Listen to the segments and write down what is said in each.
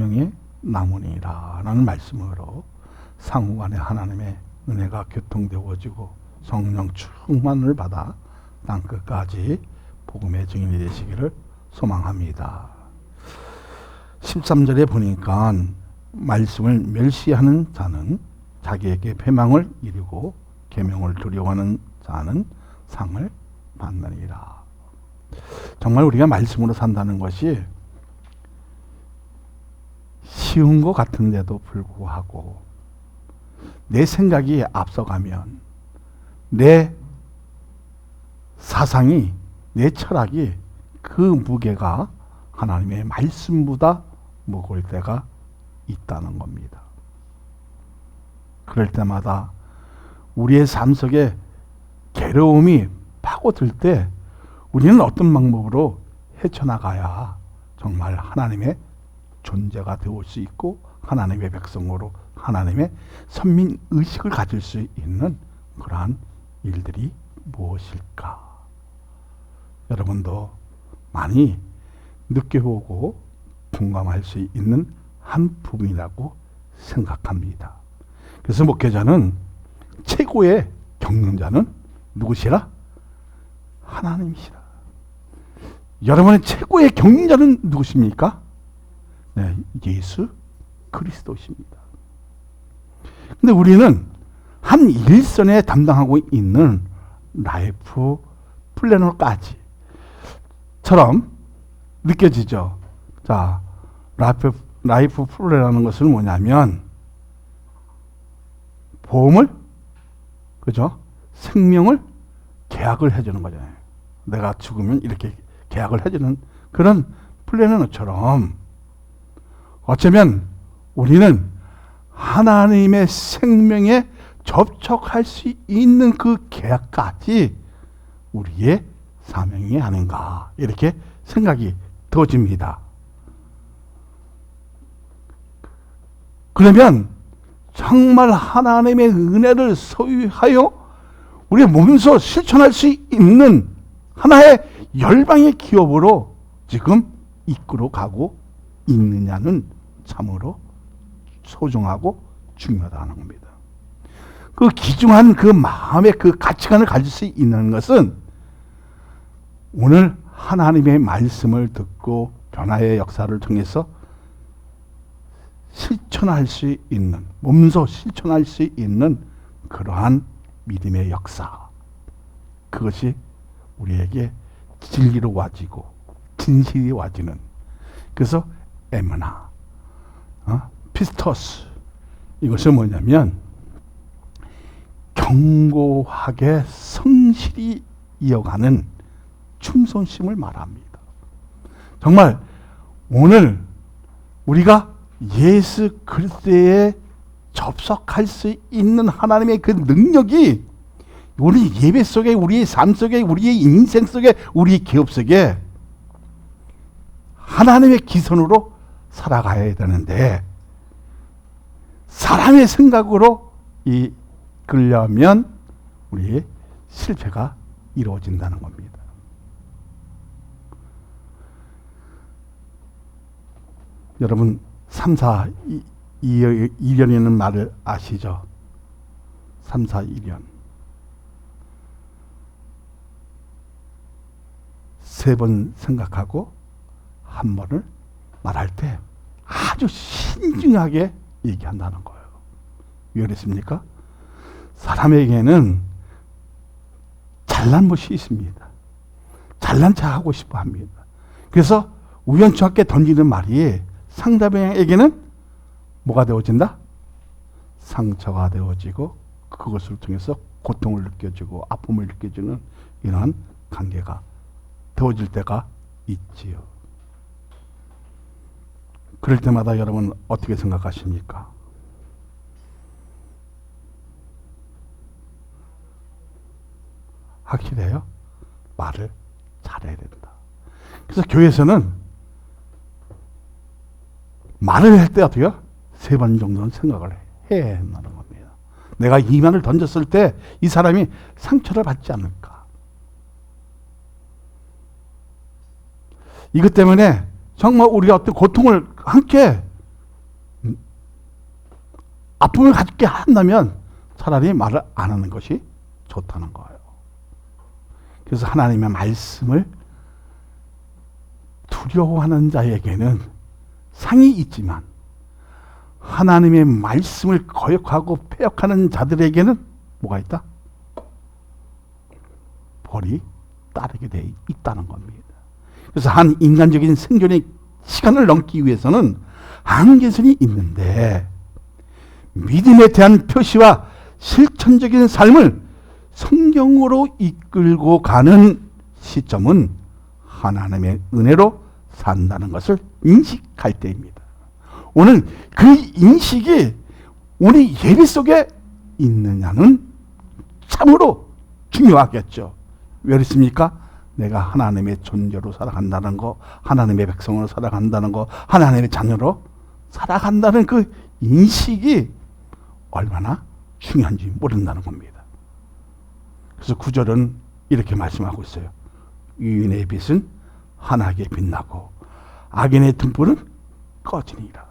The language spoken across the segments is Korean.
생명의 나무니라 라는 말씀으로 상호간에 하나님의 은혜가 교통되어지고 성령 충만을 받아 땅끝까지 복음의 증인이 되시기를 소망합니다. 13절에 보니까 말씀을 멸시하는 자는 자기에게 패망을 이루고 계명을 두려워하는 자는 상을 받느니라. 정말 우리가 말씀으로 산다는 것이 쉬운 것 같은데도 불구하고 내 생각이 앞서가면 내 사상이, 내 철학이 그 무게가 하나님의 말씀보다 무거울 때가 있다는 겁니다. 그럴 때마다 우리의 삶 속에 괴로움이 파고들 때 우리는 어떤 방법으로 헤쳐나가야 정말 하나님의 존재가 되올 수 있고 하나님의 백성으로 하나님의 선민의식을 가질 수 있는 그러한 일들이 무엇일까? 여러분도 많이 느껴보고 공감할 수 있는 한 부분이라고 생각합니다. 그래서 목회자는 최고의 경륜자는 누구시라? 하나님이시라. 여러분의 최고의 경륜자는 누구십니까? 네, 예수 그리스도십니다. 근데 우리는 한 일선에 담당하고 있는 라이프 플래너까지 처럼 느껴지죠. 자, 라이프 플래너라는 것은 뭐냐면 보험을, 그죠? 생명을 계약을 해주는 거잖아요. 내가 죽으면 이렇게 계약을 해주는 그런 플래너처럼 어쩌면 우리는 하나님의 생명에 접촉할 수 있는 그 계약까지 우리의 사명이 아닌가 이렇게 생각이 들어집니다. 그러면 정말 하나님의 은혜를 소유하여 우리의 몸소 실천할 수 있는 하나의 열방의 기업으로 지금 이끌어 가고 있느냐는 참으로 소중하고 중요하다는 겁니다. 그 귀중한 그 마음의 그 가치관을 가질 수 있는 것은 오늘 하나님의 말씀을 듣고 변화의 역사를 통해서 실천할 수 있는, 몸소 실천할 수 있는 그러한 믿음의 역사, 그것이 우리에게 진리로 와지고 진실이 와지는, 그래서 에므나, 피스토스, 이것은 뭐냐면 견고하게 성실히 이어가는 충성심을 말합니다. 정말 오늘 우리가 예수 그리스도에 접속할 수 있는 하나님의 그 능력이 우리 예배 속에, 우리의 삶 속에, 우리의 인생 속에, 우리의 기업 속에 하나님의 기선으로 살아가야 되는데 사람의 생각으로 이끌려면 우리의 실패가 이루어진다는 겁니다. 여러분 3, 4, 2년이라는 말을 아시죠? 3, 4, 2년. 세 번 생각하고 한 번을 말할 때 아주 신중하게 얘기한다는 거예요. 왜 그랬습니까? 사람에게는 잘난 것이 있습니다. 잘난 척 하고 싶어 합니다. 그래서 우연찮게 던지는 말이 상대방에게는 뭐가 되어진다? 상처가 되어지고 그것을 통해서 고통을 느껴지고 아픔을 느껴지는 이러한 관계가 되어질 때가 있지요. 그럴 때마다 여러분 어떻게 생각하십니까? 확실해요? 말을 잘해야 된다. 그래서 교회에서는 말을 할 때 어떻게요? 3번 정도는 생각을 해야 한다는 겁니다. 내가 이 말을 던졌을 때 이 사람이 상처를 받지 않을까. 이것 때문에 정말 우리가 어떤 고통을 함께 아픔을 갖게 한다면 차라리 말을 안 하는 것이 좋다는 거예요. 그래서 하나님의 말씀을 두려워하는 자에게는 상이 있지만 하나님의 말씀을 거역하고 폐역하는 자들에게는 뭐가 있다? 벌이 따르게 돼 있다는 겁니다. 그래서 한 인간적인 생존의 시간을 넘기 위해서는 한계선이 있는데 믿음에 대한 표시와 실천적인 삶을 성경으로 이끌고 가는 시점은 하나님의 은혜로 산다는 것을 인식할 때입니다. 오늘 그 인식이 우리 예배 속에 있느냐는 참으로 중요하겠죠. 왜 그렇습니까? 내가 하나님의 존재로 살아간다는 거, 하나님의 백성으로 살아간다는 거, 하나님의 자녀로 살아간다는 그 인식이 얼마나 중요한지 모른다는 겁니다. 그래서 9절은 이렇게 말씀하고 있어요. 의인의 빛은 환하게 빛나고 악인의 등불은 꺼지니라.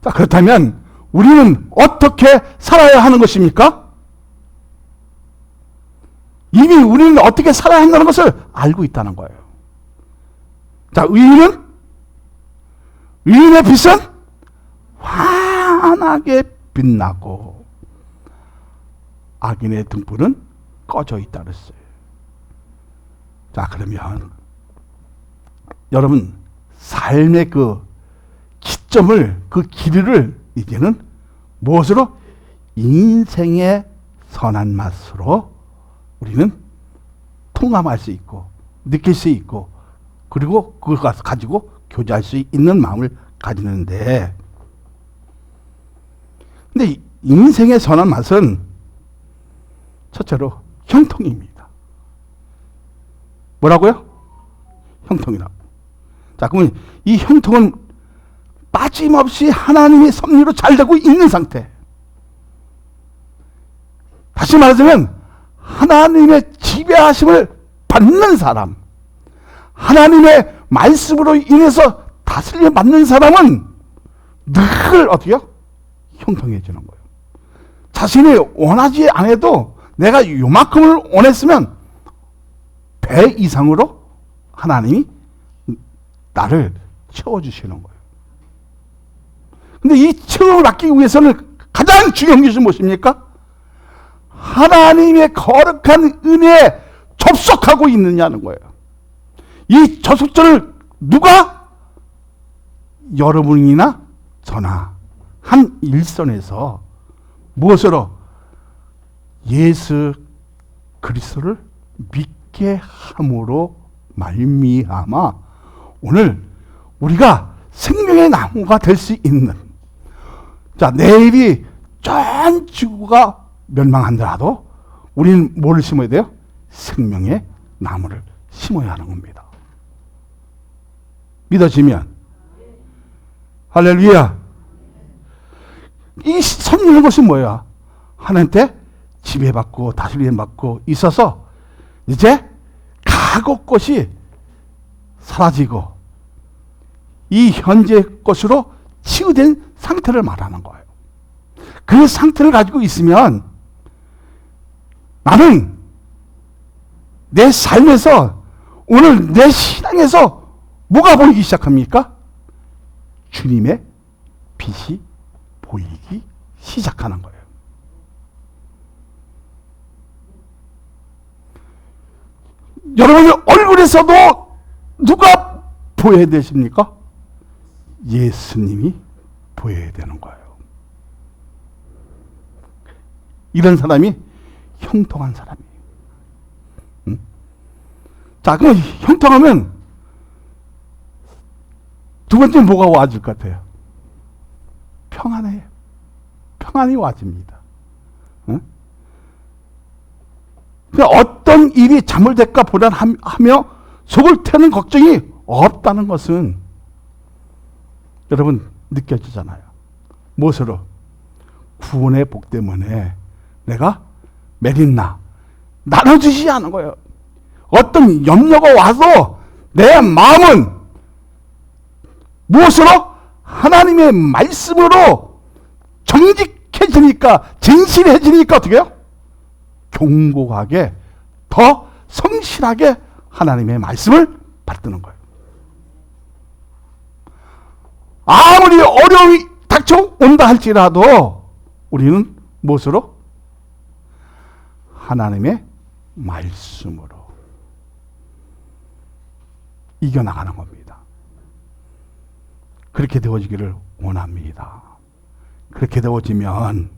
자, 그렇다면 우리는 어떻게 살아야 하는 것입니까? 이미 우리는 어떻게 살아야 한다는 것을 알고 있다는 거예요. 자, 의인의 빛은 환하게 빛나고 악인의 등불은 꺼져 있다 그랬어요. 자, 그러면 여러분 삶의 그 기점을, 그 길이를 이제는 무엇으로? 인생의 선한 맛으로 우리는 통감할 수 있고 느낄 수 있고 그리고 그걸 가지고 교제할 수 있는 마음을 가지는데, 근데 인생의 선한 맛은 첫째로 형통입니다. 뭐라고요? 형통이라고. 자, 그러면 이 형통은 빠짐없이 하나님의 섭리로 잘 되고 있는 상태. 다시 말하자면 하나님의 지배하심을 받는 사람, 하나님의 말씀으로 인해서 다스림을 받는 사람은 늘 어떻게요? 형통해지는 거예요. 자신이 원하지 않아도 내가 요만큼을 원했으면 배 이상으로 하나님이 나를 채워주시는 거예요. 근데 이 채움을 받기 위해서는 가장 중요한 것이 무엇입니까? 하나님의 거룩한 은혜에 접속하고 있느냐는 거예요. 이 접속점을 누가? 여러분이나 저나 한 일선에서 무엇으로? 예수 그리스도를 믿게 함으로 말미암아 오늘 우리가 생명의 나무가 될 수 있는, 자, 내일이 전 지구가 멸망한다라도 우리는 뭐를 심어야 돼요? 생명의 나무를 심어야 하는 겁니다. 믿어지면 할렐루야. 이 섭리는 것이 뭐야? 하나님께 지배받고 다스림받고 있어서 이제 과거 것이 사라지고 이 현재 것으로 치유된 상태를 말하는 거예요. 그 상태를 가지고 있으면 나는 내 삶에서, 오늘 내 신앙에서 뭐가 보이기 시작합니까? 주님의 빛이 보이기 시작하는 거예요. 여러분의 얼굴에서도 누가 보여야 되십니까? 예수님이 보여야 되는 거예요. 이런 사람이 형통한 사람이에요. 응? 자, 그럼 형통하면 두 번째 뭐가 와줄 것 같아요? 평안해요. 평안이 와집니다. 응? 어떤 일이 잘못될까 불안하며 속을 태우는 걱정이 없다는 것은 여러분 느껴지잖아요. 무엇으로? 구원의 복 때문에 내가 메린나 나눠주지 않은 거예요. 어떤 염려가 와서 내 마음은 무엇으로? 하나님의 말씀으로 솔직해지니까, 진실해지니까 어떻게 해요? 견고하게, 더 성실하게 하나님의 말씀을 받드는 거예요. 아무리 어려움이 닥쳐온다 할지라도 우리는 무엇으로? 하나님의 말씀으로 이겨나가는 겁니다. 그렇게 되어지기를 원합니다. 그렇게 되어지면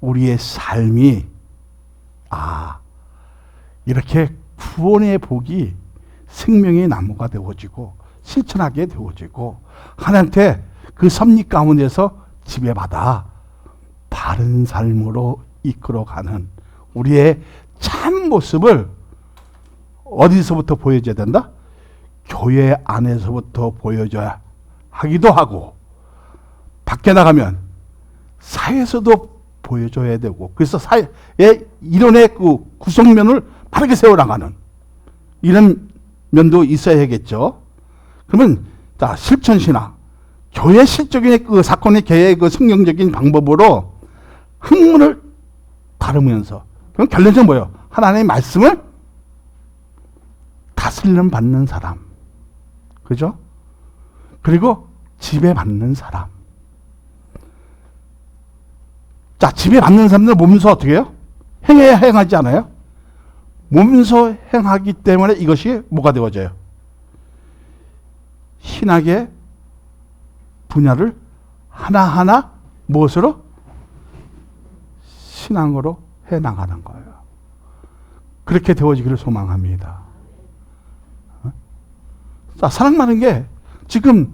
우리의 삶이 이렇게 구원의 복이 생명의 나무가 되어지고 실천하게 되어지고 하나님께 그 섭리 가운데서 지배받아 바른 삶으로 이끌어가는 우리의 참 모습을 어디서부터 보여줘야 된다? 교회 안에서부터 보여줘야 하기도 하고 밖에 나가면 사회에서도 보여줘야 되고 그래서 사회의 이론의 그 구성면을 바르게 세워나가는 이런 면도 있어야겠죠. 그러면 자 실천신학 교회 실적인 그 사건의 개의 그 성경적인 방법으로 학문을 다루면서 그럼 결론적으로 뭐예요? 하나님의 말씀을 다스리는 받는 사람, 그죠? 그리고 지배받는 사람. 자, 지배받는 사람들 몸소 어떻게 해요? 행해야 행하지 않아요? 몸소 행하기 때문에 이것이 뭐가 되어져요? 신학의 분야를 하나하나 무엇으로? 신앙으로 해나가는 거예요. 그렇게 되어지기를 소망합니다. 자, 사랑받는 게 지금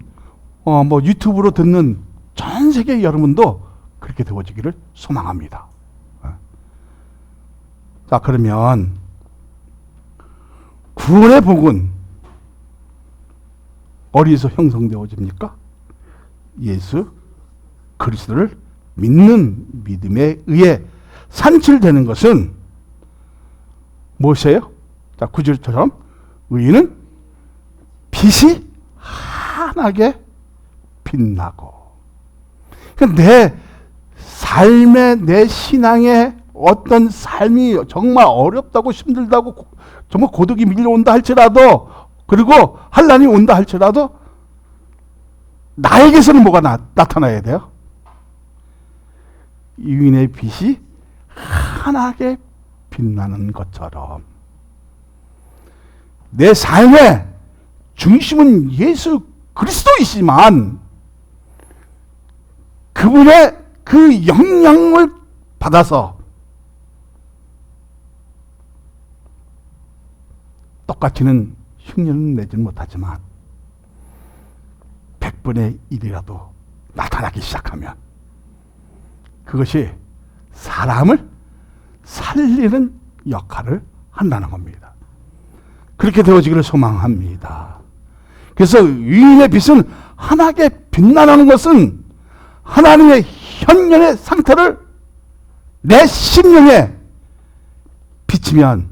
뭐 유튜브로 듣는 전 세계 여러분도 그렇게 되어지기를 소망합니다. 자, 그러면 구원의 복은 어디서 형성되어집니까? 예수 그리스도를 믿는 믿음에 의해 산출되는 것은 무엇이에요? 자, 9절처럼 의인은 빛이 환하게 빛나고. 그러니까 내 삶의 내 신앙의 어떤 삶이 정말 어렵다고 힘들다고 정말 고독이 밀려온다 할지라도 그리고 환난이 온다 할지라도 나에게서는 뭐가 나타나야 돼요? 의인의 빛이 환하게 빛나는 것처럼 내 삶의 중심은 예수 그리스도이지만 그분의 그 영향을 받아서 똑같이는 흉년은 내지는 못하지만 100분의 1이라도 나타나기 시작하면 그것이 사람을 살리는 역할을 한다는 겁니다. 그렇게 되어지기를 소망합니다. 그래서 의인의 빛은 환하게 빛나는 것은 하나님의 현년의 상태를 내 심령에 비치면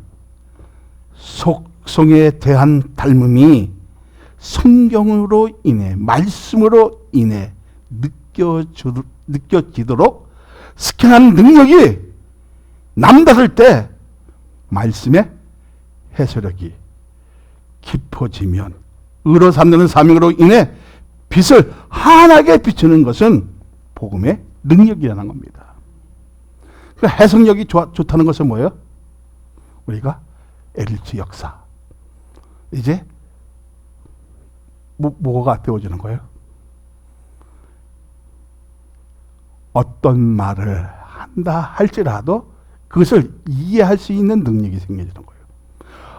속성에 대한 닮음이 성경으로 인해 말씀으로 인해 느껴지도록 스캔하는 능력이 남다를 때 말씀의 해석력이 깊어지면 의로 삼는 사명으로 인해 빛을 환하게 비추는 것은 복음의 능력이라는 겁니다. 그 해석력이 좋다는 것은 뭐예요? 우리가 LH 역사 이제 뭐가 되어지는 거예요? 어떤 말을 한다 할지라도 그것을 이해할 수 있는 능력이 생겨지는 거예요.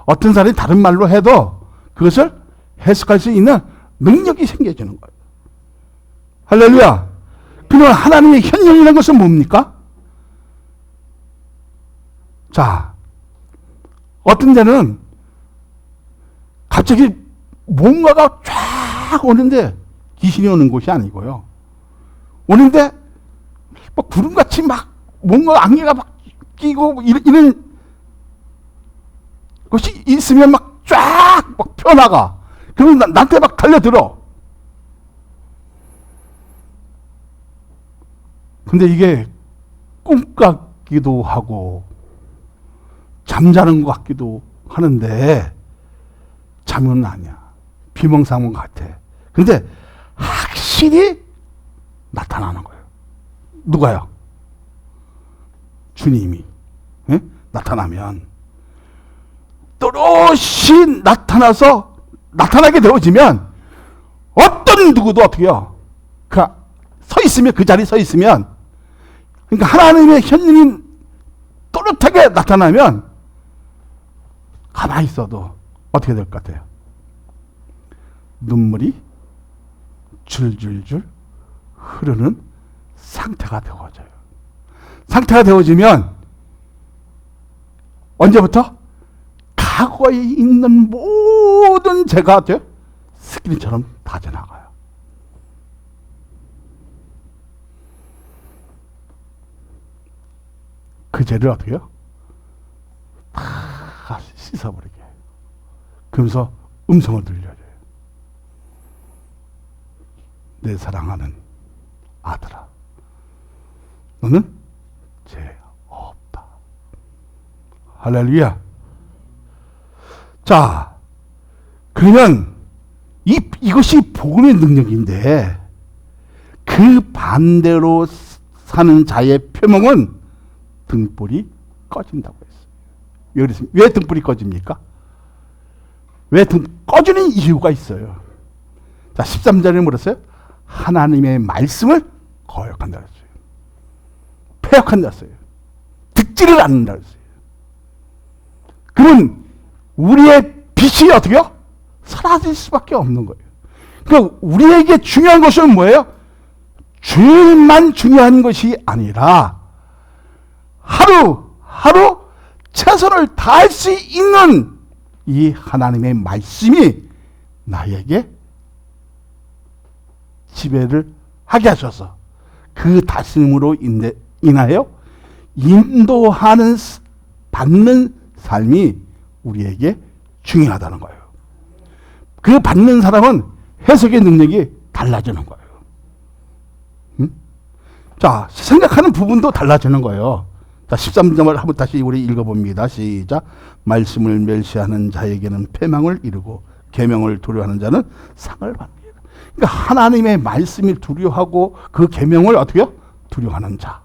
어떤 사람이 다른 말로 해도 그것을 해석할 수 있는 능력이 생겨지는 거예요. 할렐루야. 그러면 하나님의 현령이라는 것은 뭡니까? 자, 어떤 데는 갑자기 뭔가가 쫙 오는데 귀신이 오는 곳이 아니고요. 오는데 막 구름같이 막 뭔가 안개가 막 끼고 이런 것이 있으면 막 쫙 막 펴나가. 그러면 나한테 막 달려들어. 근데 이게 꿈 같기도 하고 잠자는 것 같기도 하는데 잠은 아니야. 비몽사몽 같아. 근데 확실히 나타나는 거예요. 누가요? 주님이 나타나면 또렷이 나타나게 되어지면 어떤 누구도 어떻게 해요? 서 있으면, 그 자리에 서 있으면, 그러니까 하나님의 현님이 또렷하게 나타나면 가만히 있어도 어떻게 될 것 같아요? 눈물이 줄줄줄 흐르는 상태가 되어져요. 상태가 되어지면 언제부터? 과거에 있는 모든 죄가 스크린처럼 다 지나가요. 그 죄를 어떻게 해요? 다 씻어버리게. 그러면서 음성을 들려줘요. 내 사랑하는 아들아, 너는 죄 없다. 할렐루야. 자, 그러면 이것이 복음의 능력인데 그 반대로 사는 자의 표명은 등불이 꺼진다고 했어요. 왜 등불이 꺼집니까? 꺼지는 이유가 있어요. 자, 13절에 물었어요. 하나님의 말씀을 거역한다 했어요. 폐역한다 했어요. 듣지를 않는다 했어요. 그러면 우리의 빛이 어떻게요? 사라질 수밖에 없는 거예요. 그러니까 우리에게 중요한 것은 뭐예요? 죄만 중요한 것이 아니라 하루 최선을 다할 수 있는 이 하나님의 말씀이 나에게 지배를 하게 하셔서 그 다스림으로 인하여 인도하는 받는 삶이 우리에게 중요하다는 거예요. 그 받는 사람은 해석의 능력이 달라지는 거예요. 자, 생각하는 부분도 달라지는 거예요. 자, 13절을 한번 다시 우리 읽어봅니다. 시작. 말씀을 멸시하는 자에게는 패망을 이루고 계명을 두려워하는 자는 상을 받습니다. 그러니까 하나님의 말씀을 두려워하고 그 계명을 어떻게 해요? 두려워하는 자,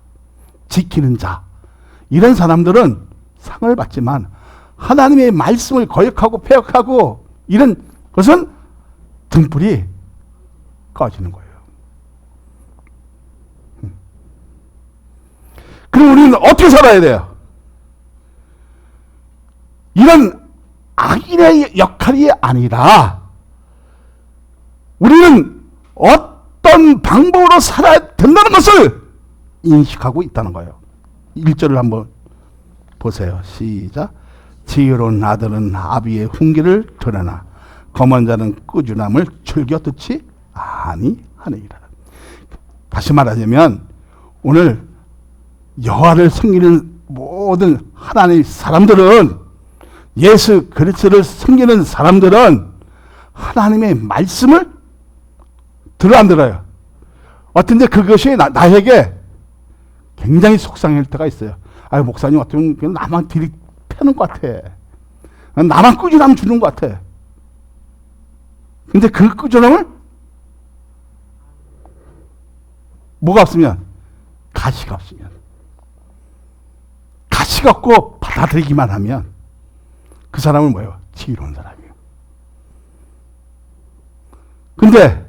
지키는 자, 이런 사람들은 상을 받지만 하나님의 말씀을 거역하고 폐역하고 이런 것은 등불이 꺼지는 거예요. 그럼 우리는 어떻게 살아야 돼요? 이런 악인의 역할이 아니라 우리는 어떤 방법으로 살아야 된다는 것을 인식하고 있다는 거예요. 1절을 한번 보세요. 시작. 지혜로운 아들은 아비의 훈계를 드러나 검은 자는 꾸준함을 즐겨 듣지 아니하느니라. 다시 말하자면 오늘 여호와를 섬기는 모든 하나님의 사람들은, 예수 그리스도를 섬기는 사람들은 하나님의 말씀을 들어 안 들어요? 어떤데 그것이 나에게 굉장히 속상할 때가 있어요. 아유, 목사님 어쩌면 나만 들이패는 것 같아. 나만 꾸준함 주는 것 같아. 근데 그 꾸준함을 뭐가 없으면? 가시가 없으면. 가시가 없고 받아들이기만 하면 그 사람은 뭐예요? 지혜로운 사람이에요. 근데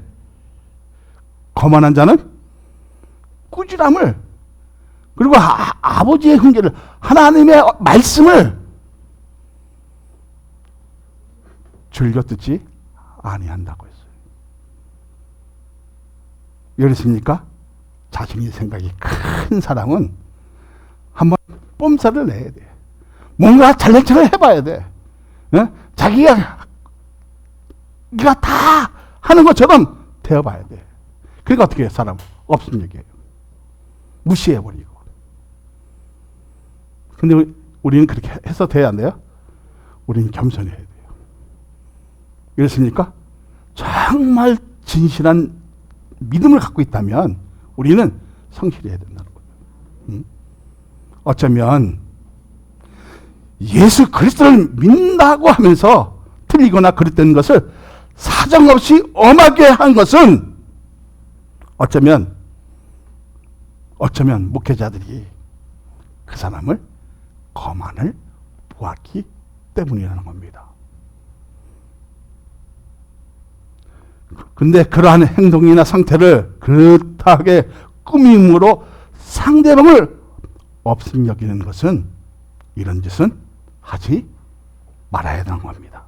거만한 자는 꾸준함을, 그리고 아버지의 훈계를, 하나님의 말씀을 즐겨 듣지 아니한다고 했어요. 이해했습니까? 자신의 생각이 큰 사람은 한번 뽐살을 내야 돼. 뭔가 잘난 척을 해봐야 돼. 자기가 다 하는 것처럼 되어봐야 돼. 그러니까 어떻게 해요? 사람 없음 얘기해요. 무시해버리고. 근데 우리는 그렇게 해서 돼야 안 돼요? 우리는 겸손해야 돼요. 이렇습니까? 정말 진실한 믿음을 갖고 있다면 우리는 성실해야 된다는 거예요. 어쩌면 예수 그리스도를 믿는다고 하면서 틀리거나 그랬던 것을 사정없이 엄하게 한 것은 어쩌면 목회자들이 그 사람을 거만을 보았기 때문이라는 겁니다. 근데 그러한 행동이나 상태를 그릇하게 꾸밈으로 상대방을 없인 여기는 것은, 이런 짓은 하지 말아야 되는 겁니다.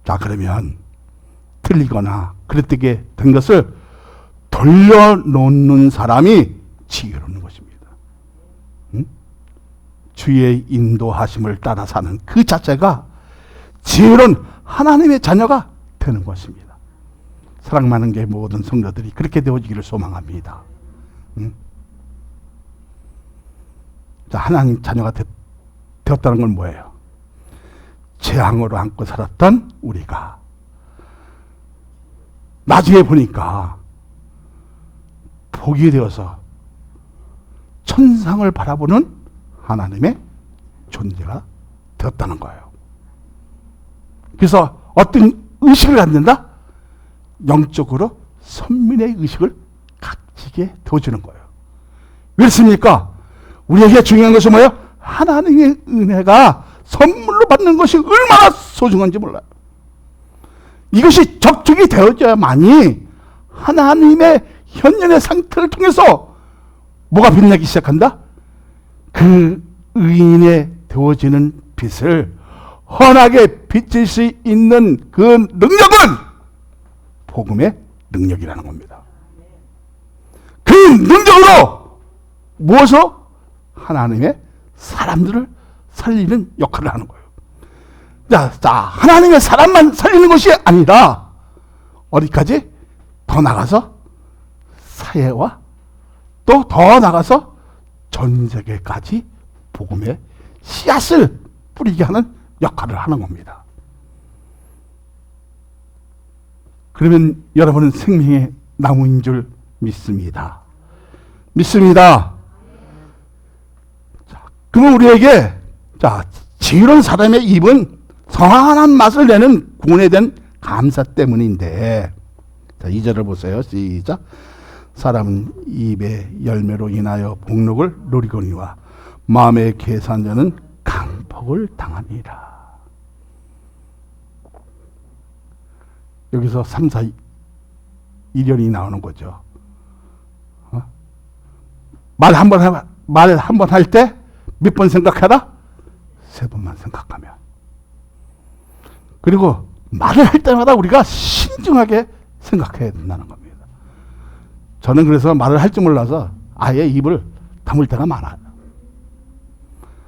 자, 그러면 틀리거나 그랬게 된 것을 돌려놓는 사람이 지혜로운 것입니다. 주의 인도하심을 따라 사는 그 자체가 지혜로운 하나님의 자녀가 되는 것입니다. 사랑 많은 게 모든 성도들이 그렇게 되어지기를 소망합니다. 자, 하나님 자녀가 되었다는 건 뭐예요? 재앙으로 안고 살았던 우리가 나중에 보니까 복이 되어서 천상을 바라보는 하나님의 존재가 되었다는 거예요. 그래서 어떤 의식을 갖는다? 영적으로 선민의 의식을 갖게 되어주는 거예요. 왜 그렇습니까? 우리에게 중요한 것은 뭐예요? 하나님의 은혜가 선물로 받는 것이 얼마나 소중한지 몰라요. 이것이 적중이 되어져야만이 하나님의 현년의 상태를 통해서 뭐가 빛나기 시작한다? 그 의인의 되어지는 빛을 헌하게 비칠 수 있는 그 능력은 복음의 능력이라는 겁니다. 그 능력으로 무엇으로? 하나님의 사람들을 살리는 역할을 하는 거예요. 자, 하나님의 사람만 살리는 것이 아니라 어디까지? 더 나가서 사회와 또 더 나가서 전 세계까지 복음의 씨앗을 뿌리게 하는 역할을 하는 겁니다. 그러면 여러분은 생명의 나무인 줄 믿습니다. 믿습니다. 자, 그러면 우리에게 지혜로운 사람의 입은 선한 맛을 내는 구원에 대한 감사 때문인데, 자, 2절을 보세요. 시작. 사람은 입의 열매로 인하여 복록을 누리거니와 마음의 계산자는 강폭을 당하니라. 여기서 3, 4, 1년이 나오는 거죠. 말 한 번 할 때 몇 번 생각하라? 3번만 생각하면. 그리고 말을 할 때마다 우리가 신중하게 생각해야 된다는 겁니다. 저는 그래서 말을 할 줄 몰라서 아예 입을 다물 때가 많아요.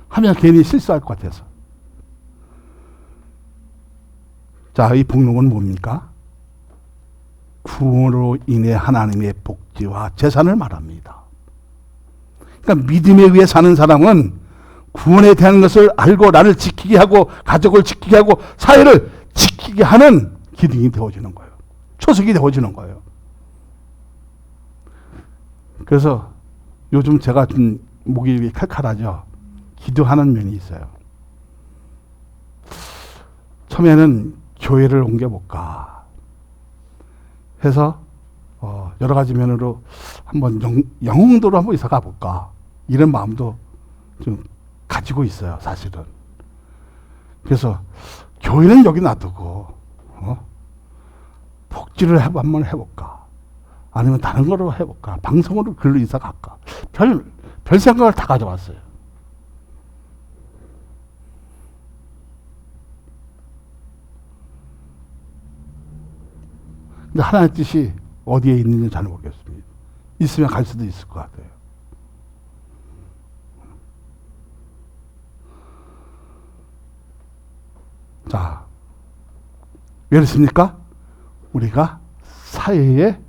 하면 괜히 실수할 것 같아서. 자, 이 복록은 뭡니까? 구원으로 인해 하나님의 복지와 재산을 말합니다. 그러니까 믿음에 의해 사는 사람은 구원에 대한 것을 알고 나를 지키게 하고 가족을 지키게 하고 사회를 지키게 하는 기둥이 되어주는 거예요. 초석이 되어주는 거예요. 그래서 요즘 제가 좀 목이 칼칼하죠. 기도하는 면이 있어요. 처음에는 교회를 옮겨볼까 해서 여러 가지 면으로 한번 영흥도로 한번 이사 가볼까 이런 마음도 좀 가지고 있어요, 사실은. 그래서 교회는 여기 놔두고 복지를 한번 해볼까, 아니면 다른 거로 해볼까, 방송으로 글로 이사 갈까, 별 생각을 다 가져왔어요. 근데 하나님의 뜻이 어디에 있는지 잘 모르겠습니다. 있으면 갈 수도 있을 것 같아요. 자, 왜 그렇습니까? 우리가 사회에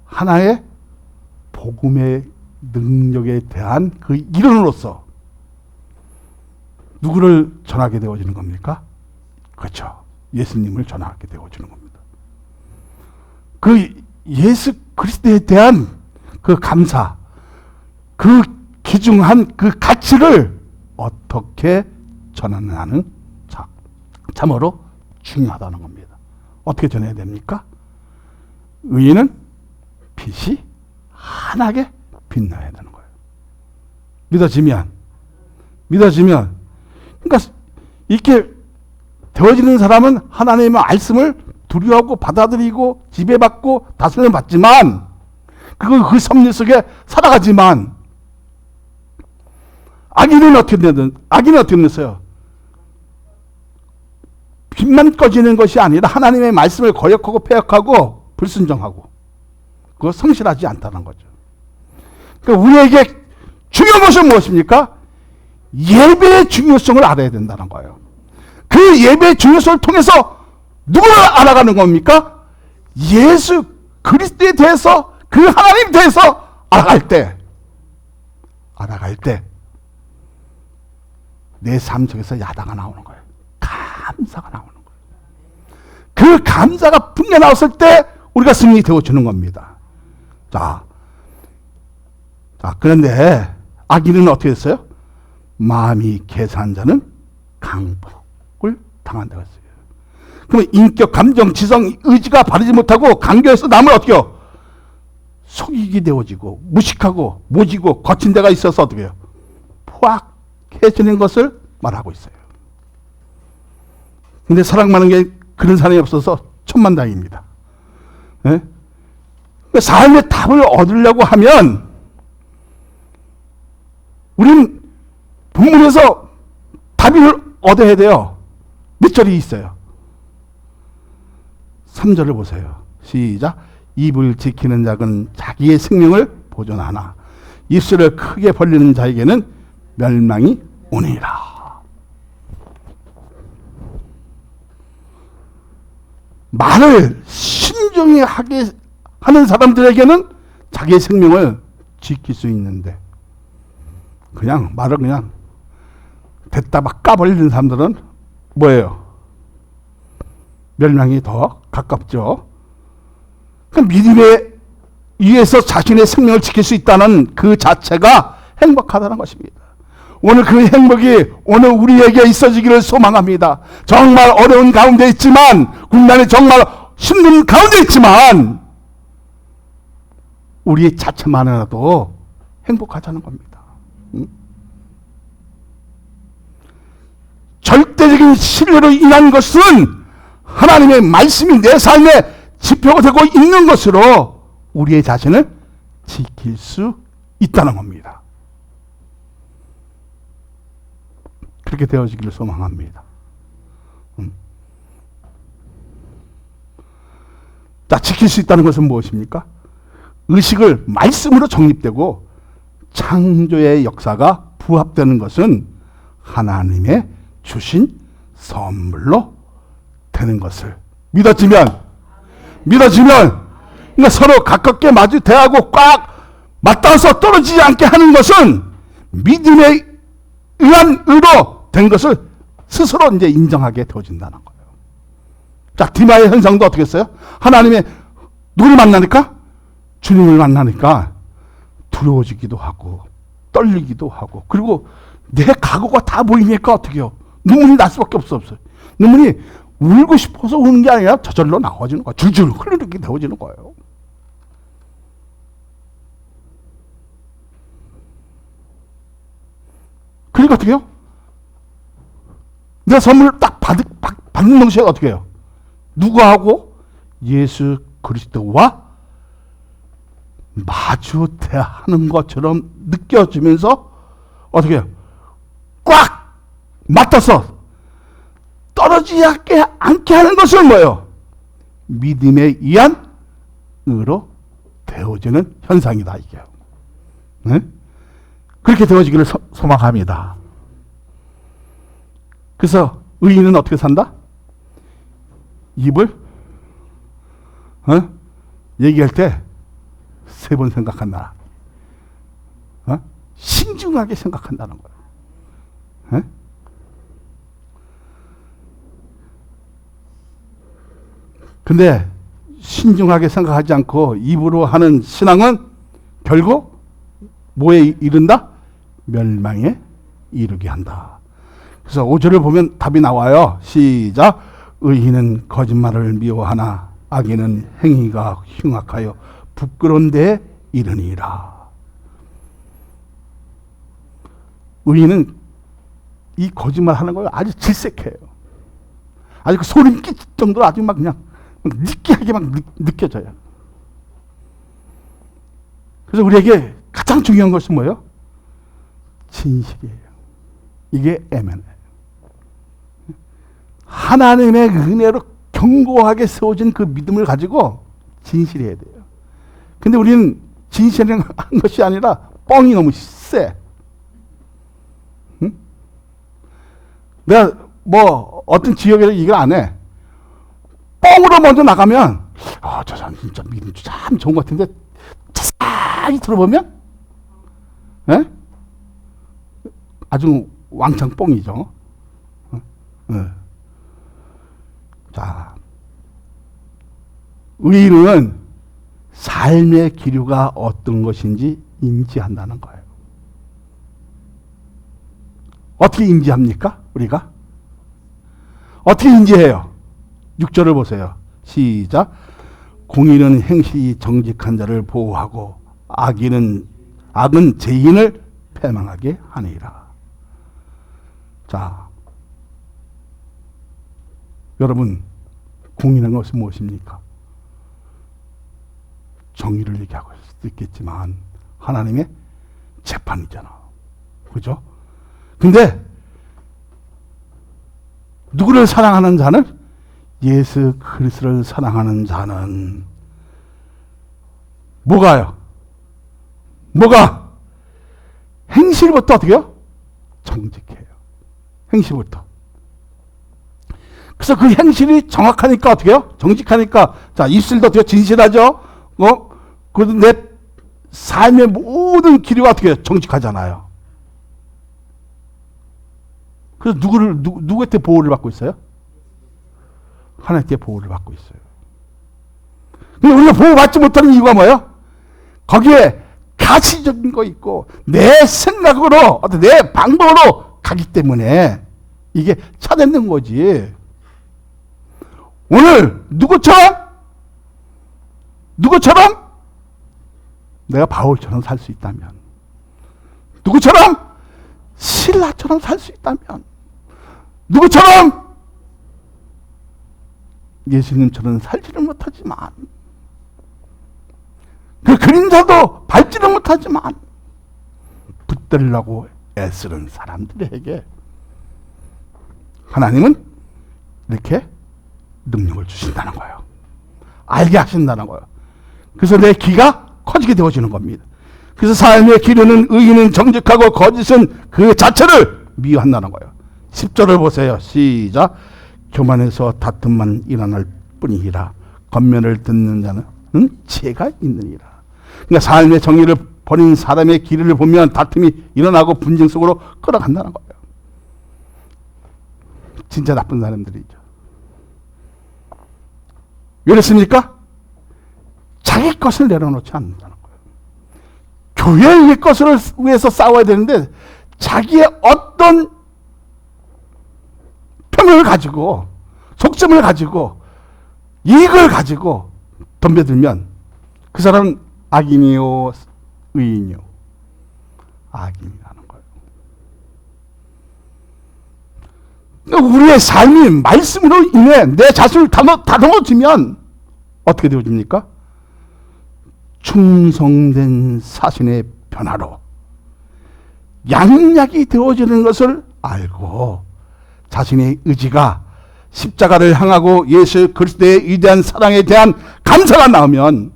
하나의 복음의 능력에 대한 그 일원으로서 누구를 전하게 되어지는 겁니까? 그렇죠. 예수님을 전하게 되어지는 겁니다. 그 예수 그리스도에 대한 그 감사, 그 귀중한 그 가치를 어떻게 전하느냐는 참으로 중요하다는 겁니다. 어떻게 전해야 됩니까? 의인은 빛이 환하게 빛나야 되는 거예요. 믿어지면, 그러니까 이렇게 되어지는 사람은 하나님의 말씀을 두려워하고 받아들이고 지배받고 다스림을 받지만, 그 섭리 속에 살아가지만, 악인은 어떻게 됐어요? 빛만 꺼지는 것이 아니라 하나님의 말씀을 거역하고 폐역하고 불순종하고 그거 성실하지 않다는 거죠. 그러니까 우리에게 중요한 것은 무엇입니까? 예배의 중요성을 알아야 된다는 거예요. 그 예배의 중요성을 통해서 누구를 알아가는 겁니까? 예수 그리스도에 대해서, 그 하나님에 대해서 알아갈 때 내 삶 속에서 야다가 나오는 거예요. 감사가 나오는 거예요. 그 감사가 분명 나왔을 때 우리가 승리 되어주는 겁니다. 자, 그런데 악인은 어떻게 했어요? 마음이 개사한 자는 강폭을 당한다고 했어요. 그러면 인격, 감정, 지성, 의지가 바르지 못하고 강교해서 남을 어떻게 해요? 속이게 되어지고 무식하고 모지고 거친 데가 있어서 어떻게 해요? 포악해지는 것을 말하고 있어요. 근데 사랑 많은 게 그런 사람이 없어서 천만다행입니다. 네? 삶의 답을 얻으려고 하면 우린 본문에서 답을 얻어야 돼요. 몇 절이 있어요. 3절을 보세요. 시작. 입을 지키는 자는 자기의 생명을 보존하나 입술을 크게 벌리는 자에게는 멸망이 오니라. 말을 신중히 하게 하는 사람들에게는 자기의 생명을 지킬 수 있는데, 그냥 말을 그냥 됐다 막 까버리는 사람들은 뭐예요? 멸망이 더 가깝죠. 그 믿음에 의해서 자신의 생명을 지킬 수 있다는 그 자체가 행복하다는 것입니다. 오늘 그 행복이 오늘 우리에게 있어지기를 소망합니다. 정말 어려운 가운데 있지만, 국난이 정말 힘든 가운데 있지만, 우리의 자체만이라도 행복하자는 겁니다. 절대적인 신뢰로 인한 것은 하나님의 말씀이 내 삶에 지표가 되고 있는 것으로 우리의 자신을 지킬 수 있다는 겁니다. 그렇게 되어지기를 소망합니다. 자, 지킬 수 있다는 것은 무엇입니까? 의식을 말씀으로 정립되고 창조의 역사가 부합되는 것은 하나님의 주신 선물로 되는 것을 믿어지면, 그러니까 서로 가깝게 마주 대하고 꽉 맞닿아서 떨어지지 않게 하는 것은 믿음에 의한 의로 된 것을 스스로 이제 인정하게 되어진다는 거예요. 자, 디마의 현상도 어떻게 했어요? 하나님의 누구를 만나니까? 주님을 만나니까 두려워지기도 하고 떨리기도 하고, 그리고 내 각오가 다 보이니까 어떻게 해요? 눈물이 날 수밖에 없어요. 눈물이 울고 싶어서 우는 게 아니라 저절로 나와지는 거예요. 줄줄 흐르게 되어지는 거예요. 그러니까 어떻게 해요? 내 선물을 딱 받는 동시에 어떻게 해요? 누구하고? 예수 그리스도와 마주 대하는 것처럼 느껴지면서 어떻게 해요? 꽉 맞닿아서 떨어지지 않게 하는 것은 뭐예요? 믿음에 의한 의로 되어지는 현상이다, 이게요. 네? 그렇게 되어지기를 소망합니다. 그래서 의인은 어떻게 산다? 입을 얘기할 때 3번 생각한다. 신중하게 생각한다는 거예요. 근데 신중하게 생각하지 않고 입으로 하는 신앙은 결국 뭐에 이른다? 멸망에 이르게 한다. 그래서 5절을 보면 답이 나와요. 시작. 의인은 거짓말을 미워하나 악인은 행위가 흉악하여 부끄러운 데에 이르니라. 의인은 이 거짓말하는 걸 아주 질색해요. 아주 그 소름 끼칠 정도로 아주 막 그냥 느끼하게 막 느껴져요. 그래서 우리에게 가장 중요한 것은 뭐예요? 진실이에요. 이게 에멘이에요. 하나님의 은혜로 견고하게 세워진 그 믿음을 가지고 진실해야 돼요. 근데 우리는 진실한 것이 아니라 뻥이 너무 세. 응? 내가 뭐 어떤 지역에서 이걸 안 해. 뻥으로 먼저 나가면 저 사람 진짜 믿음 참 좋은 것 같은데 자세히 들어보면 아주 왕창 뻥이죠. 자, 의인은 삶의 기류가 어떤 것인지 인지한다는 거예요. 어떻게 인지합니까? 우리가? 어떻게 인지해요? 6절을 보세요. 시작. 공의는 행실이 정직한 자를 보호하고 악은 죄인을 패망하게 하니라. 자, 여러분, 공의라는 것은 무엇입니까? 정의를 얘기하고 있을 수도 있겠지만 하나님의 재판이잖아. 그죠? 근데 누구를 사랑하는 자는, 예수 그리스도를 사랑하는 자는 뭐가요? 뭐가? 행실부터 어떻게 해요? 정직해요. 행실부터. 그래서 그 행실이 정확하니까 어떻게 해요? 정직하니까, 자, 입술도 어떻게 진실하죠? 그래도 내 삶의 모든 기류가 어떻게 해요? 정직하잖아요. 그래서 누구한테 보호를 받고 있어요? 하나님께 보호를 받고 있어요. 근데 우리가 보호받지 못하는 이유가 뭐예요? 거기에 가시적인 거 있고, 내 생각으로, 내 방법으로 가기 때문에 이게 차단된 거지. 오늘 누구처럼 내가 바울처럼 살 수 있다면, 누구처럼 신라처럼 살 수 있다면, 누구처럼 예수님처럼 살지를 못하지만, 그 그림자도 밟지를 못하지만 붙들려고 애쓰는 사람들에게 하나님은 이렇게 능력을 주신다는 거예요. 알게 하신다는 거예요. 그래서 내 귀가 커지게 되어지는 겁니다. 그래서 삶의 기류는, 의인은 정직하고 거짓은 그 자체를 미워한다는 거예요. 10절을 보세요. 시작. 교만해서 다툼만 일어날 뿐이니라. 겉면을 듣는 자는 지혜가 있느니라. 그러니까 삶의 정의를 버린 사람의 길을 보면 다툼이 일어나고 분쟁 속으로 끌어간다는 거예요. 진짜 나쁜 사람들이죠. 왜 그렇습니까? 자기 것을 내려놓지 않는다는 거예요. 교회의 것을 위해서 싸워야 되는데 자기의 어떤 편을 가지고, 속점을 가지고, 이익을 가지고 덤벼들면 그 사람은 악인이요, 의인이요? 악인이라는 거예요. 우리의 삶이 말씀으로 인해 내 자신을 다듬어지면 어떻게 되어집니까? 충성된 사신의 변화로 양약이 되어지는 것을 알고 자신의 의지가 십자가를 향하고 예수 그리스도의 위대한 사랑에 대한 감사가 나오면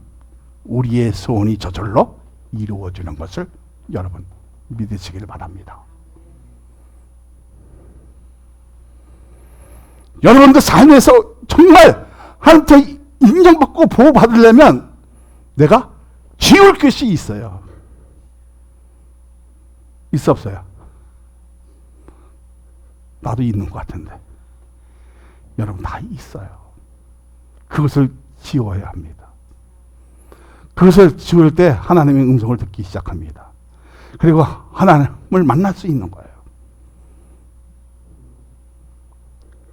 우리의 소원이 저절로 이루어지는 것을 여러분 믿으시길 바랍니다. 여러분들 삶에서 정말 하나님께 인정받고 보호받으려면 내가 지울 것이 있어요. 있어 없어요? 나도 있는 것 같은데 여러분 다 있어요. 그것을 지어야 합니다. 그것을 지을 때 하나님의 음성을 듣기 시작합니다. 그리고 하나님을 만날 수 있는 거예요.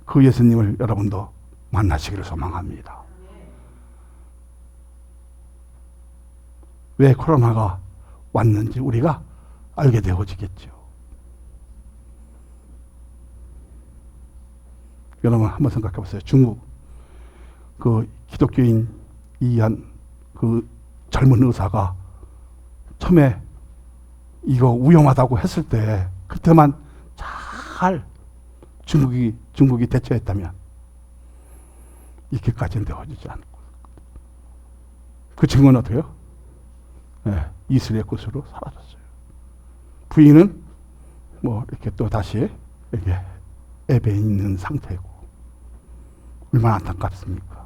그 예수님을 여러분도 만나시기를 소망합니다. 왜 코로나가 왔는지 우리가 알게 되어지겠죠. 여러분 한번 생각해 보세요. 중국 그 기독교인 이한 그 젊은 의사가 처음에 이거 위험하다고 했을 때 그때만 잘 중국이 대처했다면 이렇게까지는 되어지지 않고 그 친구는 어때요? 네, 이슬의 것으로 사라졌어요. 부인은 뭐 이렇게 또 다시 이렇게 앱에 있는 상태고 얼마나 안타깝습니까?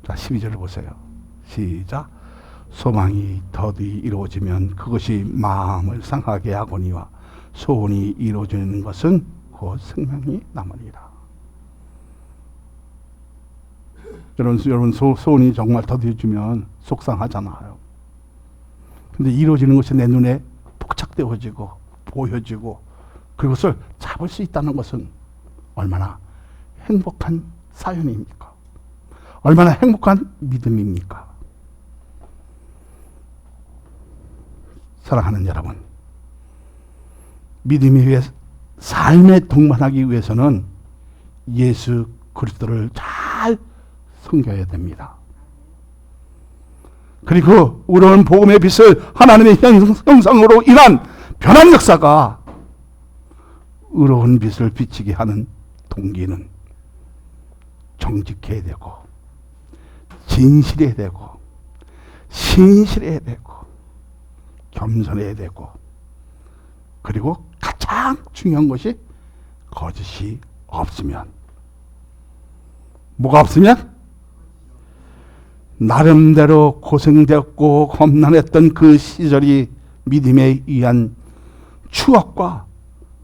자, 12절을 보세요. 시작. 소망이 더디 이루어지면 그것이 마음을 상하게 하거니와 소원이 이루어지는 것은 곧 생명이 남으리라. 여러분 소원이 정말 더디어지면 속상하잖아요. 근데 이루어지는 것이 내 눈에 포착되어지고 보여지고 그것을 잡을 수 있다는 것은 얼마나 행복한 사연입니까? 얼마나 행복한 믿음입니까? 사랑하는 여러분, 믿음이 위해 삶에 동반하기 위해서는 예수 그리스도를 잘 섬겨야 됩니다. 그리고 우러는 복음의 빛을 하나님의 형상으로 인한 변한 역사가 의로운 빛을 비치게 하는 동기는 정직해야 되고 진실해야 되고 신실해야 되고 겸손해야 되고 그리고 가장 중요한 것이 거짓이 없으면 뭐가 없으면 나름대로 고생되었고 험난했던 그 시절이 믿음에 의한 추억과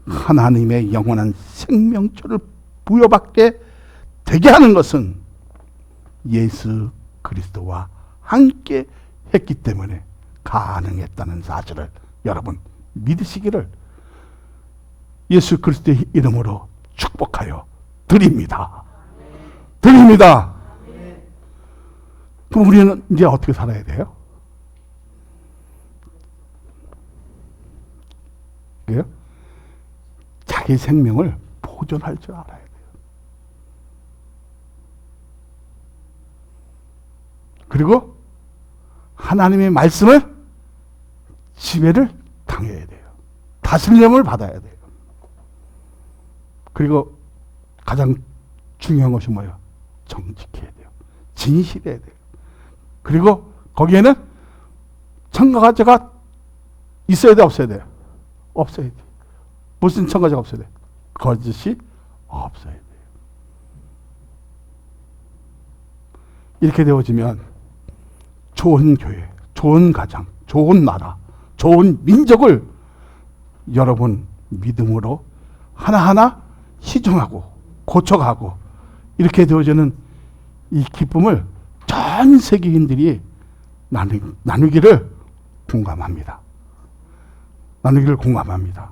하나님의 영원한 생명처를 부여받게 되게 하는 것은 예수 그리스도와 함께 했기 때문에 가능했다는 사실을 여러분 믿으시기를 예수 그리스도의 이름으로 축복하여 드립니다. 드립니다. 그럼 우리는 이제 어떻게 살아야 돼요? 그래요? 자기 생명을 보존할 줄 알아야 돼요. 그리고 하나님의 말씀을 지배를 당해야 돼요. 다스림을 받아야 돼요. 그리고 가장 중요한 것이 뭐예요? 정직해야 돼요. 진실해야 돼요. 그리고 거기에는 첨가제가 있어야 돼, 없어야 돼요? 없어야 돼. 무슨 첨가제가 없어야 돼? 거짓이 없어야 돼요. 이렇게 되어지면 좋은 교회, 좋은 가정, 좋은 나라, 좋은 민족을 여러분 믿음으로 하나하나 시정하고 고쳐가고 이렇게 되어지는 이 기쁨을 전 세계인들이 나누기를 공감합니다. 나누기를 공감합니다.